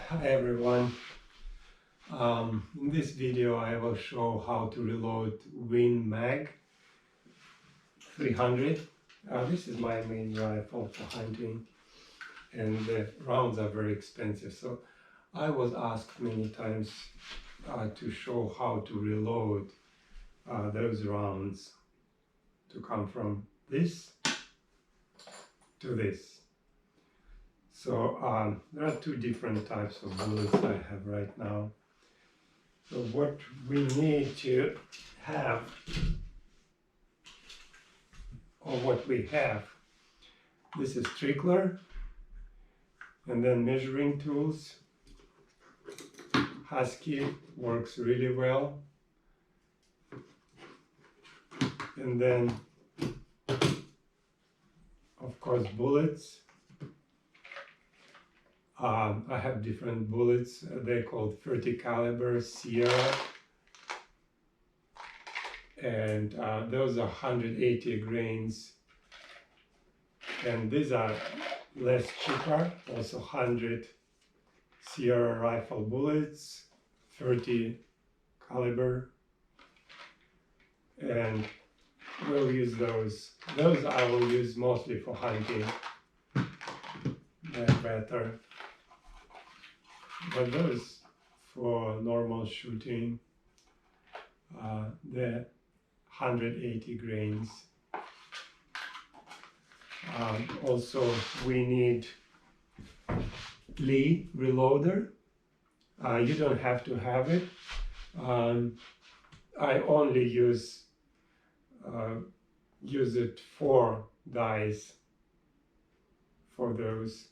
Hi everyone. In this video I will show how to reload Win Mag 300. This is my main rifle for hunting and the rounds are very expensive, so I was asked many times to show how to reload those rounds to come from this to this. So there are two different types of bullets I have right now. So what we need to have, or what we have, this is trickler, and then measuring tools. Husky works really well. And then, of course, bullets. I have different bullets. They're called 30 caliber Sierra, and those are 180 grains. And these are less cheaper, also 100 Sierra rifle bullets, 30 caliber, and we'll use those. Those I will use mostly for hunting. They're better. But those for normal shooting, they're 180 grains. Also, we need Lee reloader. You don't have to have it. I only use it for dice for those.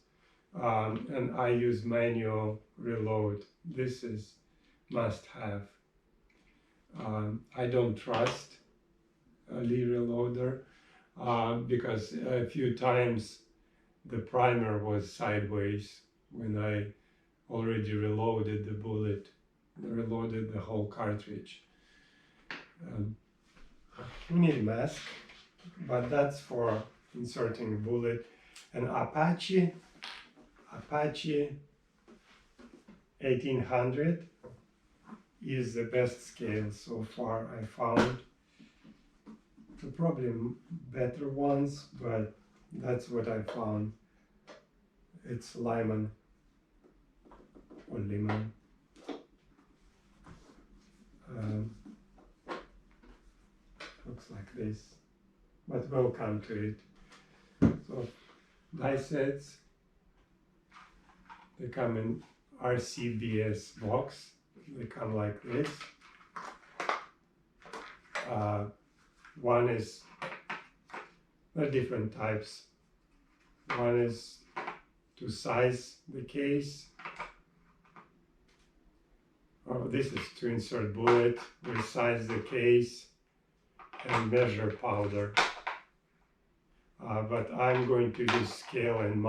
And I use manual reload. This is must have. I don't trust a Lee reloader because a few times the primer was sideways when I already reloaded the bullet, reloaded the whole cartridge. We need a mask, but that's for inserting a bullet. And Apache 1800 is the best scale so far I found. There are probably better ones, but that's what I found. It's Lyman or Lemon. Looks like this, but we'll come to it. So die sets. They come in RCBS box. They come like this. One is, there are different types. One is to size the case. This is to insert bullet, resize the case, and measure powder. But I'm going to use scale and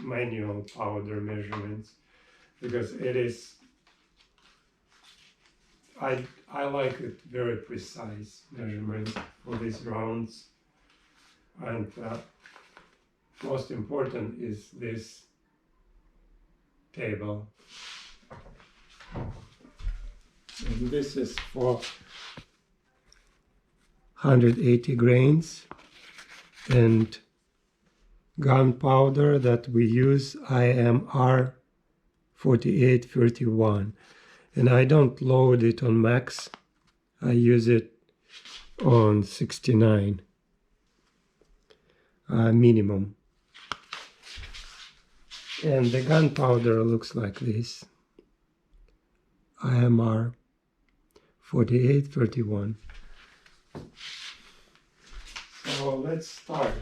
manual powder measurements because it is, I like it very precise measurement for these rounds. And most important is this table. And this is for 180 grains. And gunpowder that we use, IMR 4831, and I don't load it on max, I use it on 69 minimum. And the gunpowder looks like this, IMR 4831. So let's start.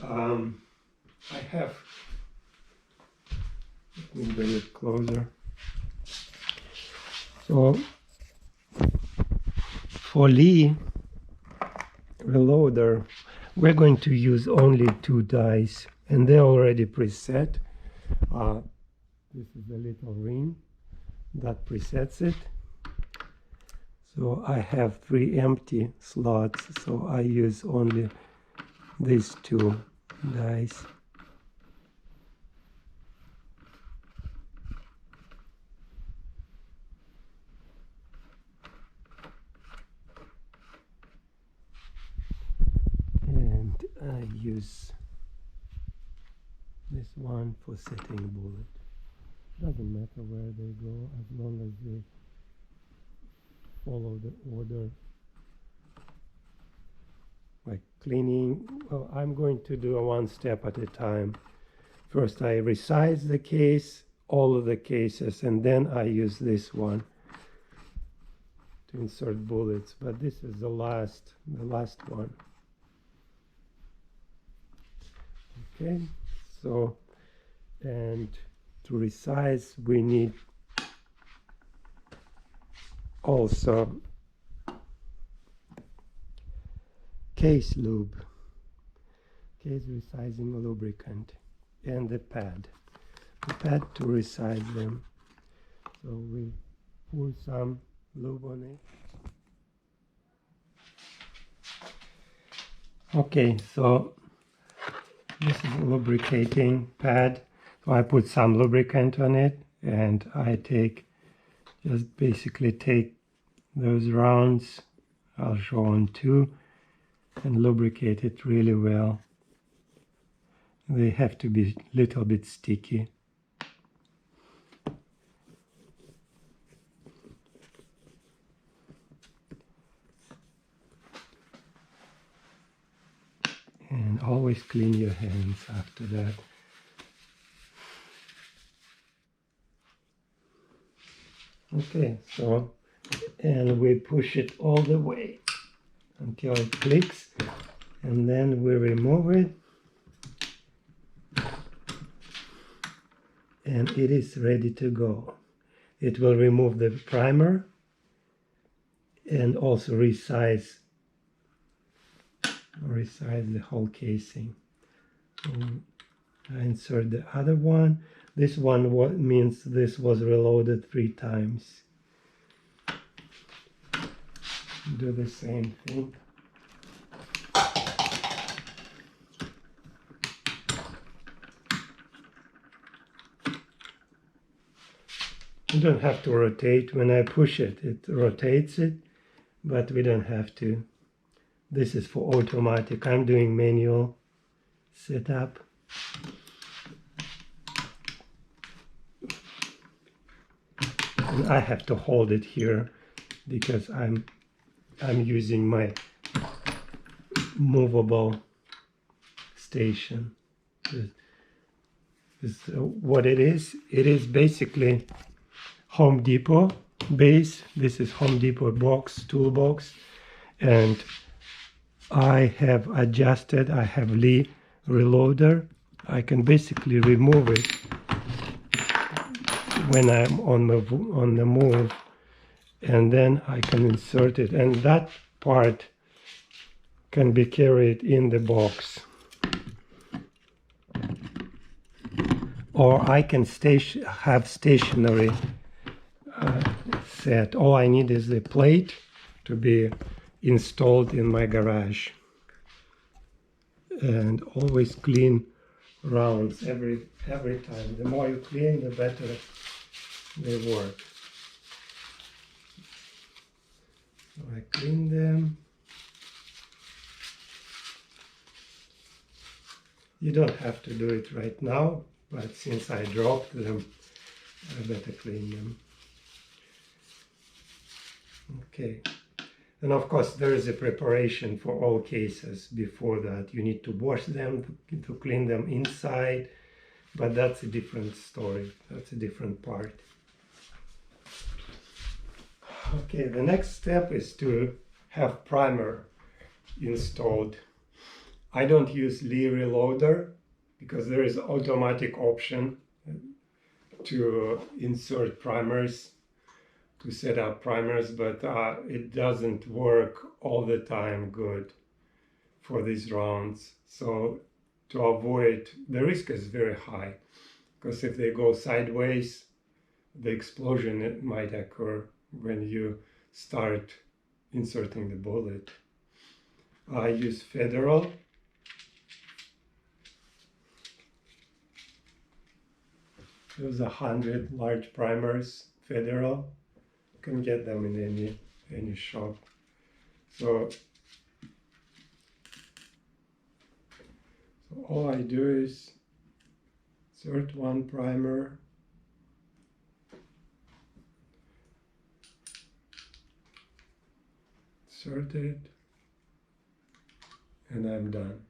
I have, let me bring it closer. So for Lee reloader, we're going to use only 2 dice, and they're already preset. This is a little ring that presets it. So I have 3 empty slots, so I use only these 2 dice. I use this one for setting bullet. Doesn't matter where they go as long as they follow the order. Like cleaning, well, I'm going to do a one step at a time. First I resize the case, all of the cases, and then I use this one to insert bullets, but this is the last one. Okay, so, and to resize we need also case lube, case resizing lubricant, and the pad to resize them. So we pour some lube on it. Okay, so this is a lubricating pad. So I put some lubricant on it, and I just basically take those rounds, I'll show on two, and lubricate it really well. They have to be a little bit sticky. And always clean your hands after that. Okay, so, and we push it all the way until it clicks, and then we remove it, and it is ready to go. It will remove the primer and also resize the whole casing. I insert the other one. This one means this was reloaded 3 times. Do the same thing. You don't have to rotate. When I push it, it rotates it, but we don't have to. This is for automatic. I'm doing manual setup. And I have to hold it here because I'm using my movable station. What it is basically Home Depot base. This is Home Depot toolbox, and I have adjusted. I have Lee reloader. I can basically remove it when I'm on the move, and then I can insert it, and that part can be carried in the box, or I can have stationary set. All I need is the plate to be installed in my garage. And always clean rounds every time. The more you clean, the better they work. So I clean them. You don't have to do it right now, but since I dropped them, I better clean them. Okay. And of course, there is a preparation for all cases. Before that, you need to wash them, to clean them inside, but that's a different story. That's a different part. Okay, the next step is to have primer installed. I don't use Lee Reloader because there is an automatic option to insert primers, to set up primers, but it doesn't work all the time good for these rounds. So to avoid, the risk is very high, because if they go sideways, the explosion might occur when you start inserting the bullet. I use Federal. Those 100 large primers, Federal. You can get them in any shop. So all I do is insert one primer, insert it, and I'm done.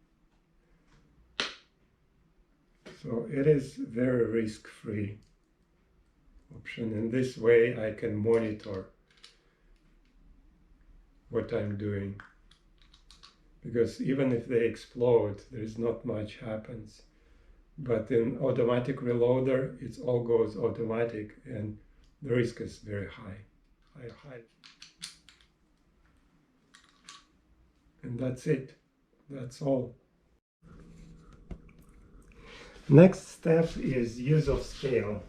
So it is very risk-free option, and this way I can monitor what I'm doing, because even if they explode, there's not much happens. But in automatic reloader, it all goes automatic, and the risk is very high. And that's it. That's all. Next step is use of scale.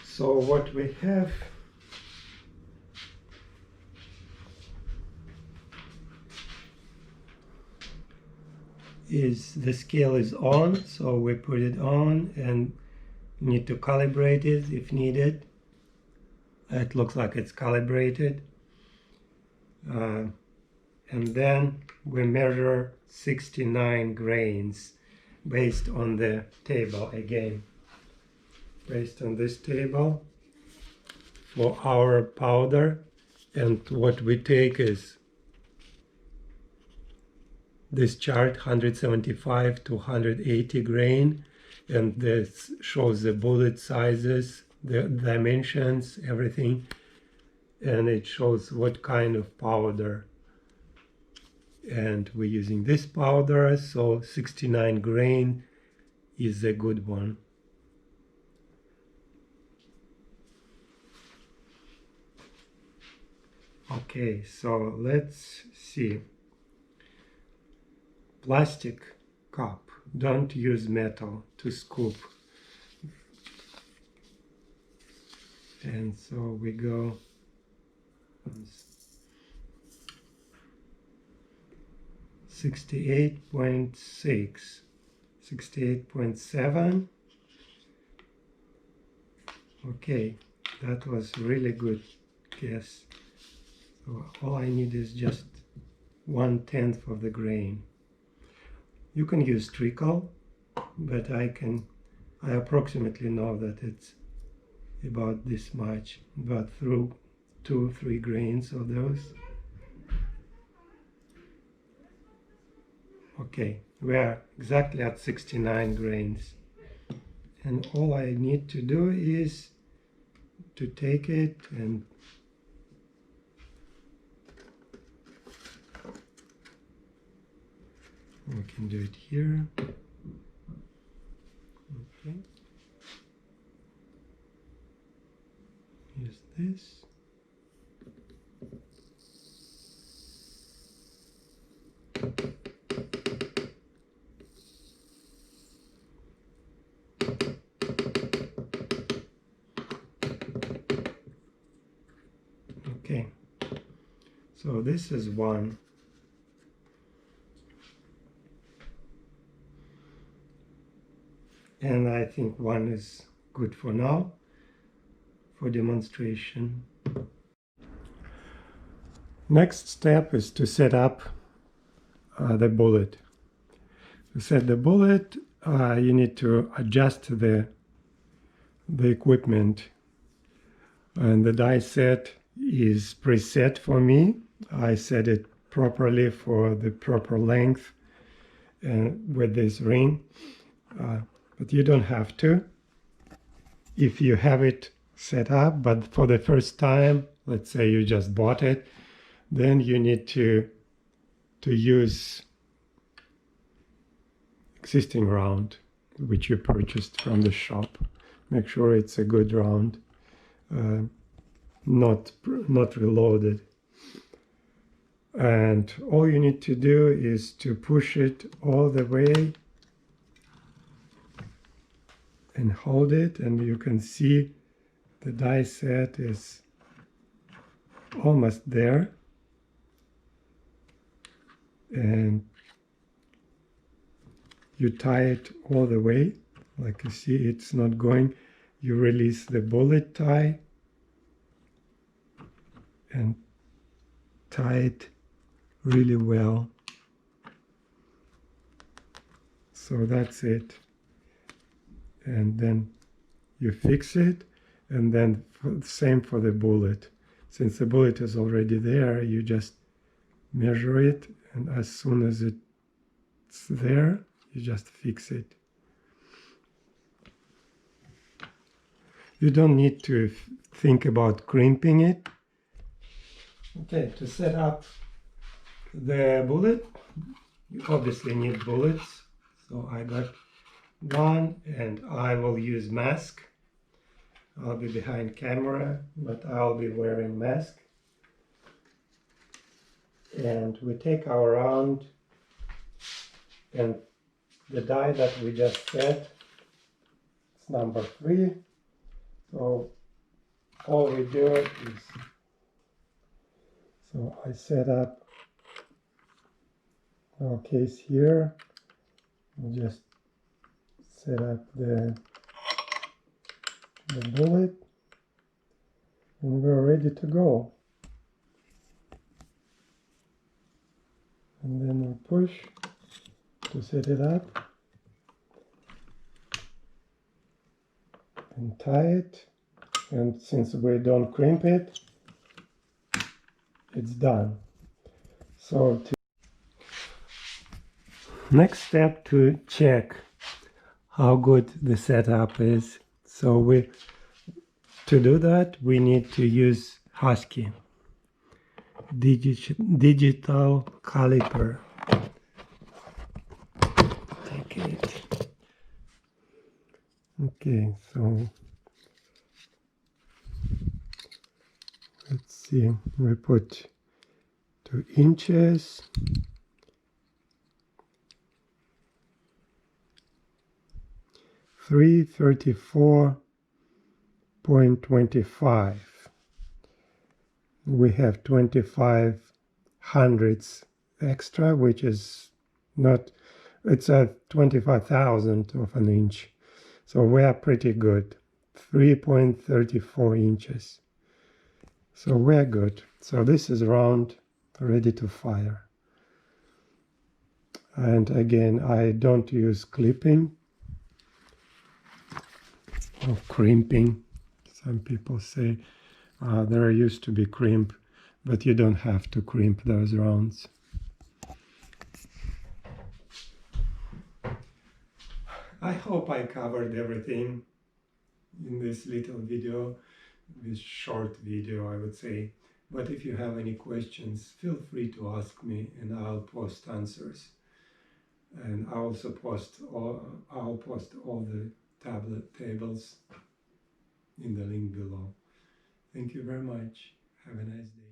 So what we have is the scale is on, so we put it on and need to calibrate it if needed. It looks like it's calibrated. And then we measure 69 grains based on the table again. Based on this table for our powder, and what we take is this chart 175 to 180 grain, and this shows the bullet sizes, the dimensions, everything, and it shows what kind of powder. And we're using this powder, so 69 grain is a good one. Okay, so let's see. Plastic cup. Don't use metal to scoop. And so we go 68.6, 68.7. Okay, that was really good guess. So all I need is just 1/10 of the grain. You can use treacle, but I approximately know that it's about this much, about through 2-3 grains of those. Okay, we are exactly at 69 grains. And all I need to do is to take it and we can do it here. Okay. Use this. Okay. So this is one. And I think one is good for now, for demonstration. Next step is to set up the bullet. To set the bullet, you need to adjust the equipment. And the die set is preset for me. I set it properly for the proper length and with this ring. But you don't have to. If you have it set up, but for the first time, let's say you just bought it, then you need to use existing round, which you purchased from the shop. Make sure it's a good round, not reloaded. And all you need to do is to push it all the way and hold it, and you can see the die set is almost there. And you tie it all the way, like you see it's not going. You release the bullet tie and tie it really well. So that's it. And then you fix it, and then same for the bullet. Since the bullet is already there, you just measure it, and as soon as it's there, you just fix it. You don't need to think about crimping it. Okay, to set up the bullet, you obviously need bullets. So I got one, and I will use mask. I'll be behind camera, but I'll be wearing mask. And we take our round, and the die that we just set, it's number 3. So all we do is, so I set up our case here, and just set up the bullet, and we're ready to go. And then we push to set it up and tie it, and since we don't crimp it, it's done. So next step to check how good the setup is. So to do that, we need to use Husky digital caliper. Take it. Okay, so let's see. We put 2 inches. .25. We have 25 hundredths extra, which is not, it's a 25,000th of an inch. So we are pretty good. 3.34 inches. So we're good. So this is round, ready to fire. And again, I don't use clipping or crimping. Some people say there used to be crimp, but you don't have to crimp those rounds. I hope I covered everything in this little video, this short video I would say. But if you have any questions, feel free to ask me and I'll post answers. And I'll also post all the tablet tables in the link below. Thank you very much. Have a nice day.